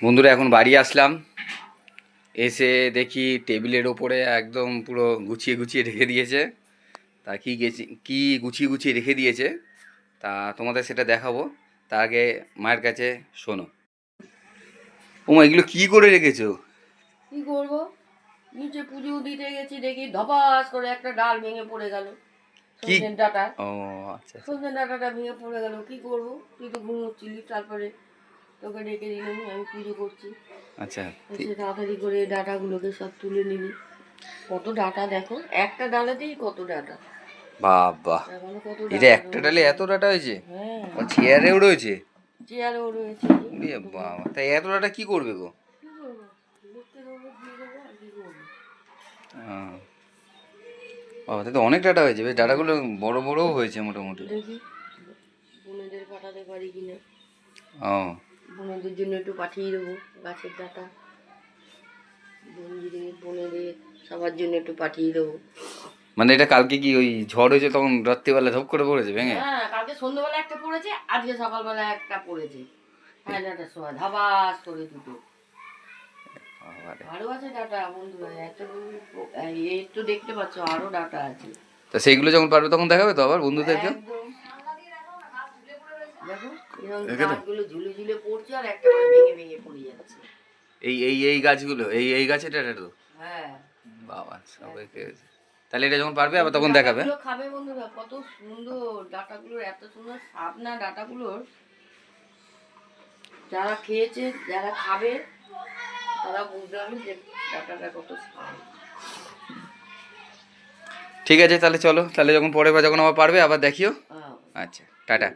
বন্ধুরা এখন বাড়ি আসলাম, এসে দেখি টেবিলের ওপরে একদম পুরো গুছিয়ে গুছিয়ে রেখে দিয়েছে। তা কি গুছিয়ে গুছিয়ে রেখে দিয়েছে তা তোমাদের সেটা দেখাবো। তার আগে মায়ের কাছে শোনো। ওমা, এগুলো কি করে রেখেছো? কি করবো, নিচে পুজো দিতে গেছি, দেখি ধপাস করে একটা ডাল ভেঙে পড়ে গেল। কি? সজনের ডাটা, ও আচ্ছা। সজনের ডাটাটা ভেঙে পড়ে গেল। কি করবো, তুই তো ঘুমোচ্ছিলি, তারপরে তোকে ডেকে দিলাম, আমি পুজো করছি। আচ্ছা, এসে তাড়াতাড়ি করে ডাটাগুলোকে সব তুলে নিলি। কত ডাটা দেখো, একটা ডালেতেই কত ডাটা। বাবা, এখনো কত এটা ডাটা একটা ডালে রয়েছে। এত ডাটা হয়েছে? হ্যাঁ, চেয়ারেও রয়েছে? চেয়ারেও রয়েছে। ওরে বাবা, তাই এত ডাটা কি করবে গো? কি করবো, লোককে দেবো, দিয়ে দেবো, আর কি করবো। বাবা, তাই তো অনেক ডাটা হয়েছে। বেশ ডাটাগুলো বড় বড়ও হয়েছে মোটামুটি। দেখি বোনেদের পাঠাতে পারি কিনা। ও, বোনেদের জন্য একটু পাঠিয়ে দেবো গাছের ডাটা। বোনেদের সবার জন্য একটু পাঠিয়ে দেবো। মানে এটা কালকে কি ওই ঝড় হয়েছে তখন রাত্রিবেলা ধপ করে পড়েছে ভেঙে? হ্যাঁ, কালকে সন্ধ্যেবেলা একটা পড়েছে, আজকে সকালবেলা একটা পড়েছে। 9টার সময় ধাবাস করে দুটো। আরো আছে ডাটা বন্ধুরা, একটু দেখতে পাচ্ছ, আরো ডাটা আছে। তা সেইগুলো যখন পারবে তখন দেখাবে তো আবার বন্ধুদেরকে। একদম দেখো, এরকম কাঠগুলো ঝুলে ঝুলে পড়ছে, আর একটা করে ভেঙে ভেঙে পড়ে যাচ্ছে। এই গাছগুলো, এই গাছ এটা তো। হ্যাঁ বাবা, সবাইকে তাহলে এটা যখন পারবে আবার তখন দেখাবে। খাবে বন্ধুরা, কত সুন্দর ডাটাগুলোর, এত সুন্দর স্বাদ না ডাটাগুলোর। যারা খেয়েছে, যারা খাবে, তারা বুঝতে পারবে যে ডাটাটা কত স্বাদ। ঠিক আছে, তাহলে চলো, তাহলে যখন পরে বা যখন আবার পারবে আবার দেখিও। আচ্ছা, টাটা।